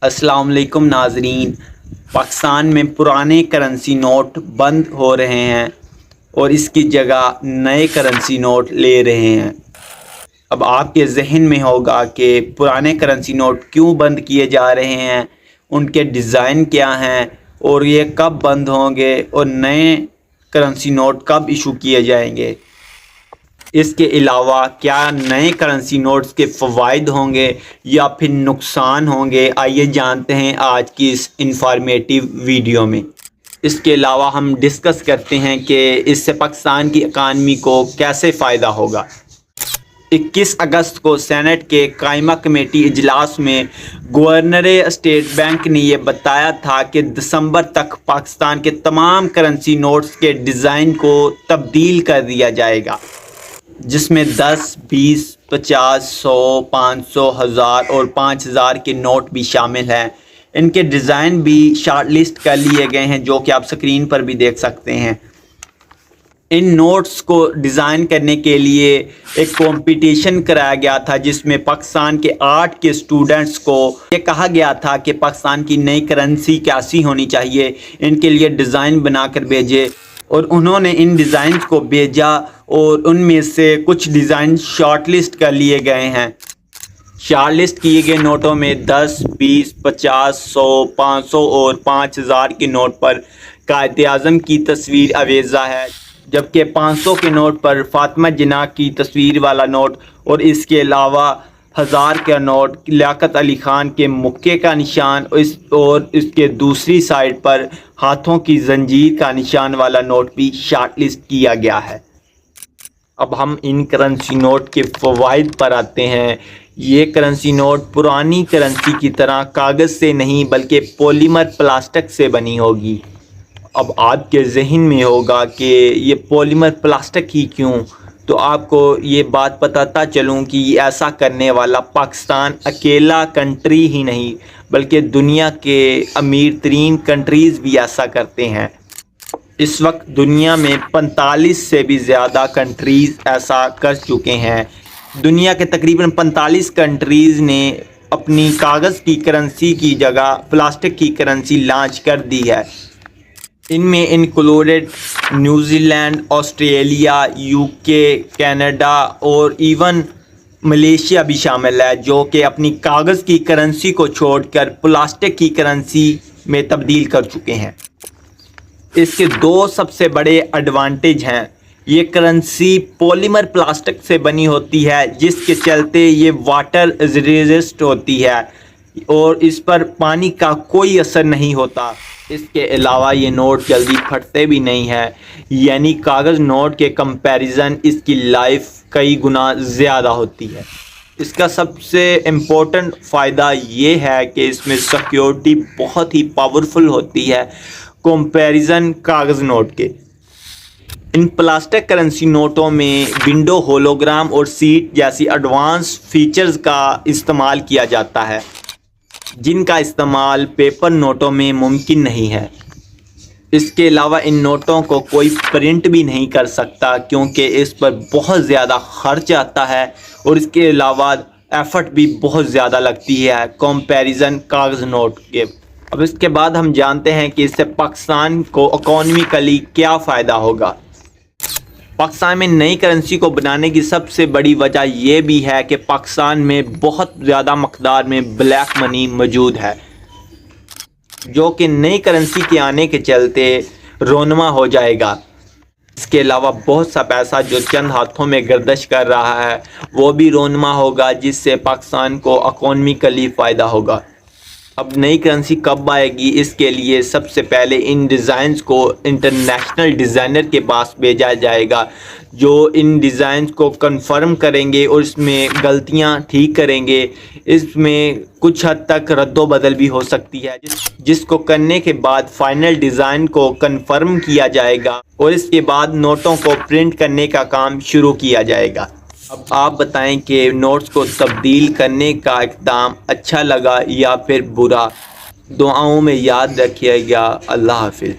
अस्सलाम वालेकुम नाजरीन। पाकिस्तान में पुराने करंसी नोट बंद हो रहे हैं और इसकी जगह नए करंसी नोट ले रहे हैं। अब आपके जहन में होगा कि पुराने करंसी नोट क्यों बंद किए जा रहे हैं, उनके डिज़ाइन क्या हैं और ये कब बंद होंगे और नए करंसी नोट कब इशू किए जाएंगे। इसके अलावा क्या नए करंसी नोट्स के फ़वाइद होंगे या फिर नुकसान होंगे, आइए जानते हैं आज की इस इंफॉर्मेटिव वीडियो में। इसके अलावा हम डिस्कस करते हैं कि इससे पाकिस्तान की इकानमी को कैसे फ़ायदा होगा। 21 अगस्त को सेनेट के कायमा कमेटी इजलास में गवर्नर स्टेट बैंक ने यह बताया था कि दिसंबर तक पाकिस्तान के तमाम करंसी नोट्स के डिज़ाइन को तब्दील कर दिया जाएगा, जिसमें 10, 20, 50, 100, 500, 1000 और 5000 के नोट भी शामिल हैं। इनके डिज़ाइन भी शार्ट लिस्ट कर लिए गए हैं, जो कि आप स्क्रीन पर भी देख सकते हैं। इन नोट्स को डिज़ाइन करने के लिए एक कंपटीशन कराया गया था, जिसमें पाकिस्तान के 8 के स्टूडेंट्स को ये कहा गया था कि पाकिस्तान की नई करेंसी कैसी होनी चाहिए, इनके लिए डिज़ाइन बनाकर भेजे। और उन्होंने इन डिज़ाइंस को भेजा और उनमें से कुछ डिज़ाइन शॉर्ट लिस्ट कर लिए गए हैं। शॉर्ट लिस्ट किए गए नोटों में 10, 20, 50, 100, 500 और 5000 के नोट पर कायद आज़म की तस्वीर अवेज़ा है, जबकि 500 के नोट पर फातिमा जिन्ना की तस्वीर वाला नोट और इसके अलावा 1000 का नोट लियाकत अली ख़ान के मुक्के का निशान और इसके दूसरी साइड पर हाथों की जंजीर का निशान वाला नोट भी शॉर्ट लिस्ट किया गया है। अब हम इन करंसी नोट के फ़वाइद पर आते हैं। ये करंसी नोट पुरानी करंसी की तरह कागज़ से नहीं बल्कि पॉलीमर प्लास्टिक से बनी होगी। अब आपके जहन में होगा कि ये पॉलीमर प्लास्टिक ही क्यों, तो आपको ये बात बताता चलूँ कि ऐसा करने वाला पाकिस्तान अकेला कंट्री ही नहीं बल्कि दुनिया के अमीर तरीन कंट्रीज़ भी ऐसा करते हैं। इस वक्त दुनिया में 45 से भी ज़्यादा कंट्रीज़ ऐसा कर चुके हैं। दुनिया के तकरीबन 45 कंट्रीज़ ने अपनी कागज़ की करेंसी की जगह प्लास्टिक की करेंसी लॉन्च कर दी है। इनमें included New Zealand, Australia, UK, Canada और इवन मलेशिया भी शामिल है, जो कि अपनी कागज़ की करेंसी को छोड़कर प्लास्टिक की करेंसी में तब्दील कर चुके हैं। इसके दो सबसे बड़े एडवांटेज हैं। ये करेंसी पॉलीमर प्लास्टिक से बनी होती है, जिसके चलते ये वाटर रेजिस्ट होती है और इस पर पानी का कोई असर नहीं होता। इसके अलावा ये नोट जल्दी फटते भी नहीं है, यानी कागज़ नोट के कंपैरिजन इसकी लाइफ कई गुना ज़्यादा होती है। इसका सबसे इम्पोर्टेंट फ़ायदा ये है कि इसमें सिक्योरिटी बहुत ही पावरफुल होती है कंपैरिजन कागज़ नोट के। इन प्लास्टिक करेंसी नोटों में विंडो, होलोग्राम और सीट जैसी एडवांस फीचर्स का इस्तेमाल किया जाता है, जिनका इस्तेमाल पेपर नोटों में मुमकिन नहीं है। इसके अलावा इन नोटों को कोई प्रिंट भी नहीं कर सकता, क्योंकि इस पर बहुत ज़्यादा खर्च आता है और इसके अलावा एफर्ट भी बहुत ज़्यादा लगती है कंपैरिजन कागज़ नोट के। अब इसके बाद हम जानते हैं कि इससे पाकिस्तान को इकोनॉमिकली क्या फ़ायदा होगा। पाकिस्तान में नई करेंसी को बनाने की सबसे बड़ी वजह यह भी है कि पाकिस्तान में बहुत ज़्यादा मकदार में ब्लैक मनी मौजूद है, जो कि नई करेंसी के आने के चलते रोनमा हो जाएगा। इसके अलावा बहुत सा पैसा जो चंद हाथों में गर्दिश कर रहा है वो भी रोनमा होगा, जिससे पाकिस्तान को इकोनॉमिकली फ़ायदा होगा। अब नई करेंसी कब आएगी, इसके लिए सबसे पहले इन डिज़ाइंस को इंटरनेशनल डिज़ाइनर के पास भेजा जाएगा, जो इन डिज़ाइंस को कंफर्म करेंगे और इसमें गलतियां ठीक करेंगे। इसमें कुछ हद तक रद्दो बदल भी हो सकती है, जिसको करने के बाद फाइनल डिज़ाइन को कंफर्म किया जाएगा और इसके बाद नोटों को प्रिंट करने का काम शुरू किया जाएगा। अब आप बताएं कि नोट्स को तब्दील करने का इक़दाम अच्छा लगा या फिर बुरा। दुआओं में याद रखिएगा। अल्लाह हाफ़िज़।